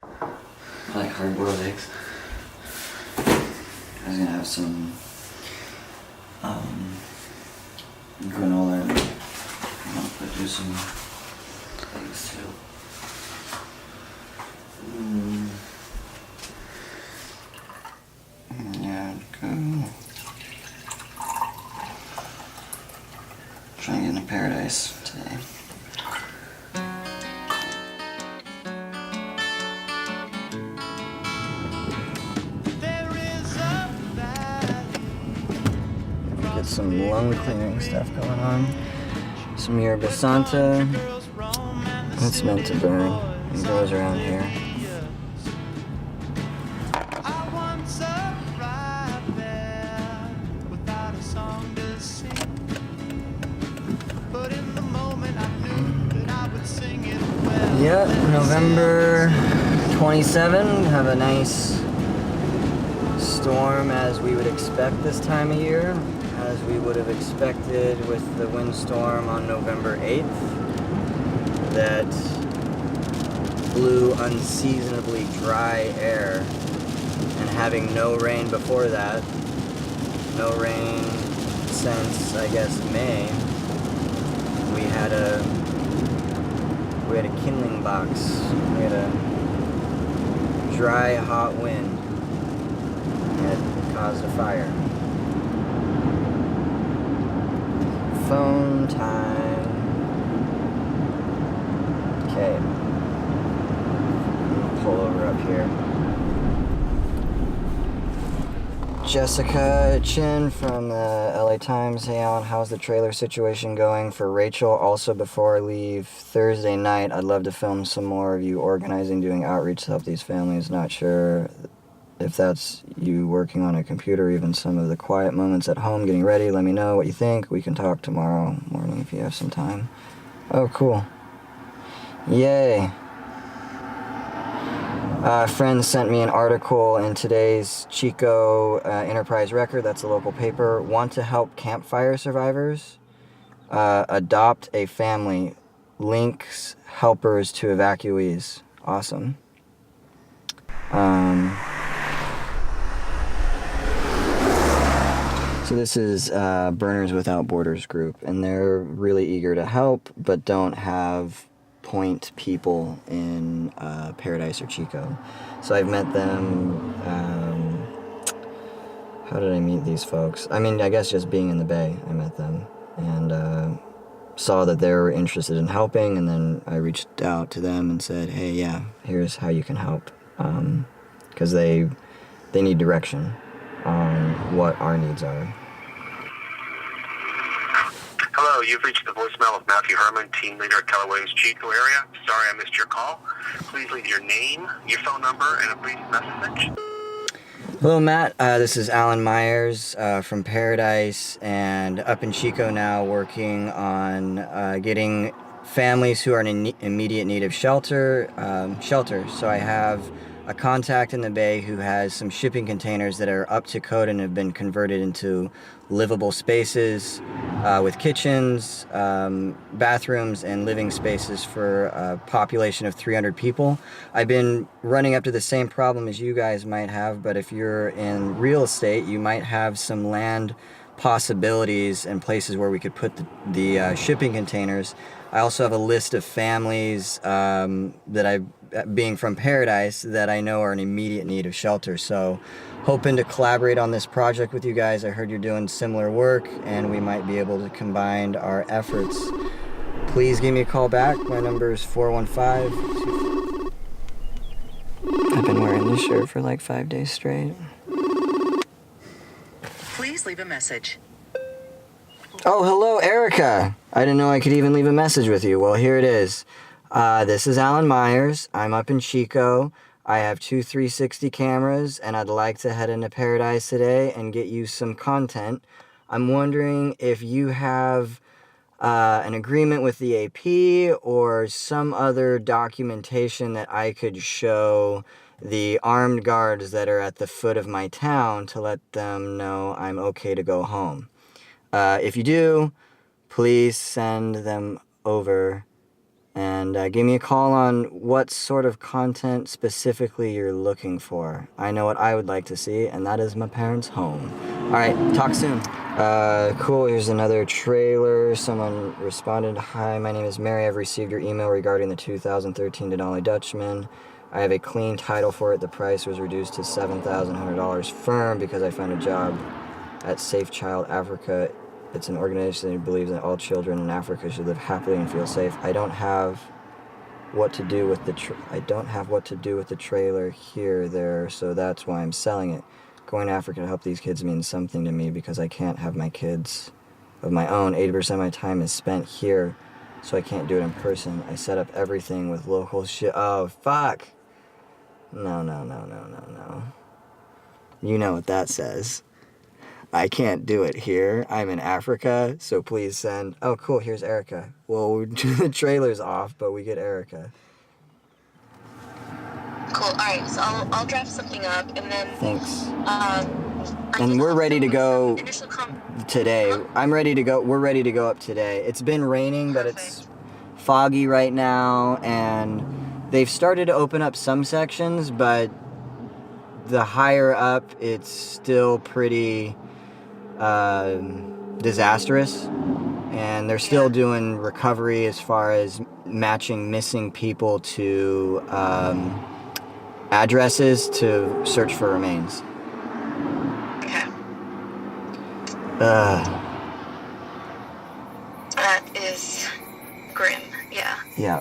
I like hard-boiled eggs. I was gonna have some granola and I'll do some eggs too. Yeah, go. Trying to get into paradise today. Get some lung clearing stuff going on. Some yerba santa. It's meant to burn. It goes around here. Yeah, November 27, have a nice storm as we would expect this time of year, as we would have expected with the windstorm on November 8th that blew unseasonably dry air, and having no rain before that, no rain since, I guess, May, we had a kindling box. We had a dry, hot wind, and it caused a fire. Phone time. Okay. I'll pull over up here. Jessica Chin from the LA Times. Hey Alan, how's the trailer situation going for Rachel? Also, before I leave Thursday night, I'd love to film some more of you organizing, doing outreach to help these families. Not sure if that's you working on a computer, even some of the quiet moments at home getting ready. Let me know what you think. We can talk tomorrow morning if you have some time. Oh, cool. Yay. A friend sent me an article in today's Chico Enterprise Record, that's a local paper. Want to help campfire survivors? Adopt a family. Links helpers to evacuees. Awesome. So this is Burners Without Borders group, and they're really eager to help, but don't have point people in Paradise or Chico. So I've met them. How did I meet these folks? I mean, I guess just being in the Bay, I met them and saw that they were interested in helping, and then I reached out to them and said, hey, yeah, here's how you can help, because they need direction on what our needs are. Hello, you've reached the voicemail of Matthew Herman, team leader at Keller Williams Chico area. Sorry I missed your call. Please leave your name, your phone number, and a brief message. Hello, Matt. This is Alan Myers from Paradise, and up in Chico now, working on getting families who are in immediate need of shelter. So I have a contact in the Bay who has some shipping containers that are up to code and have been converted into livable spaces with kitchens, bathrooms, and living spaces for a population of 300 people. I've been running up to the same problem as you guys might have, but if you're in real estate, you might have some land possibilities and places where we could put the shipping containers. I also have a list of families being from Paradise that I know are in immediate need of shelter. So hoping to collaborate on this project with you guys. I heard you're doing similar work and we might be able to combine our efforts. Please give me a call back. My number is 415. I've been wearing this shirt for like 5 days straight. Please leave a message. Oh, hello, Erica. I didn't know I could even leave a message with you. Well, here it is. This is Alan Myers. I'm up in Chico. I have 2 360 cameras, and I'd like to head into Paradise today and get you some content. I'm wondering if you have an agreement with the AP or some other documentation that I could show the armed guards that are at the foot of my town to let them know I'm okay to go home. If you do, please send them over And give me a call on what sort of content specifically you're looking for. I know what I would like to see, and that is my parents' home. All right, talk soon. Cool, here's another trailer. Someone responded, "Hi, my name is Mary. I've received your email regarding the 2013 Denali Dutchman. I have a clean title for it. The price was reduced to $7,100 firm because I found a job at Safe Child Africa. It's an organization that believes that all children in Africa should live happily and feel safe. I don't have what to do with the trailer here there, so that's why I'm selling it. Going to Africa to help these kids means something to me because I can't have my kids of my own. 80% of my time is spent here, so I can't do it in person. I set up everything with local shit." Oh, fuck. No. You know what that says. I can't do it here. I'm in Africa, so please send... Oh, cool, here's Erica. Well, the trailer's off, but we get Erica. Cool. All right. So I'll draft something up, and then Thanks. and we're ready to go today. Huh? I'm ready to go. We're ready to go up today. It's been raining, but it's foggy right now, and they've started to open up some sections, but the higher up, it's still pretty disastrous, and they're still doing recovery as far as matching missing people to addresses to search for remains. Okay. That is grim. Yeah. Yeah.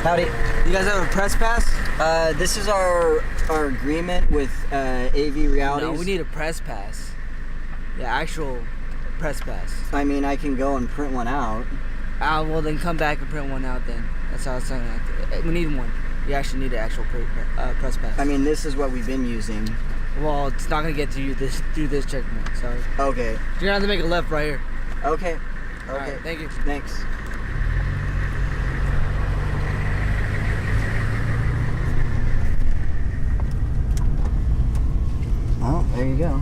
Howdy. You guys have a press pass? This is our agreement with AV Realities. No, we need a press pass. The actual press pass. I mean, I can go and print one out. Well, then come back and print one out then. That's how it's saying. We need one. You actually need an actual press pass. I mean, this is what we've been using. Well, it's not gonna get to you through this checkpoint. So Okay. you're gonna have to make a left right here. Okay. All right, thank you. Thanks. Oh, there you go.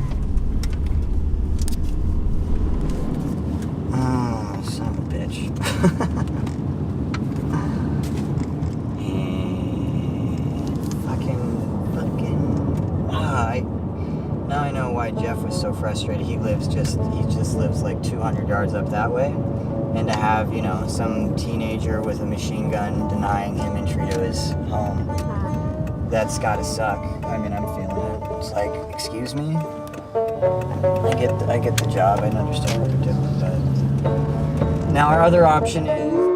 Oh, son of a bitch. Now I know why Jeff was so frustrated. He just lives like 200 yards up that way. And to have, some teenager with a machine gun denying him entry to his home, that's gotta suck. I mean, I'm feeling it. It's like, excuse me? I get the job. I understand what they're doing, but now our other option is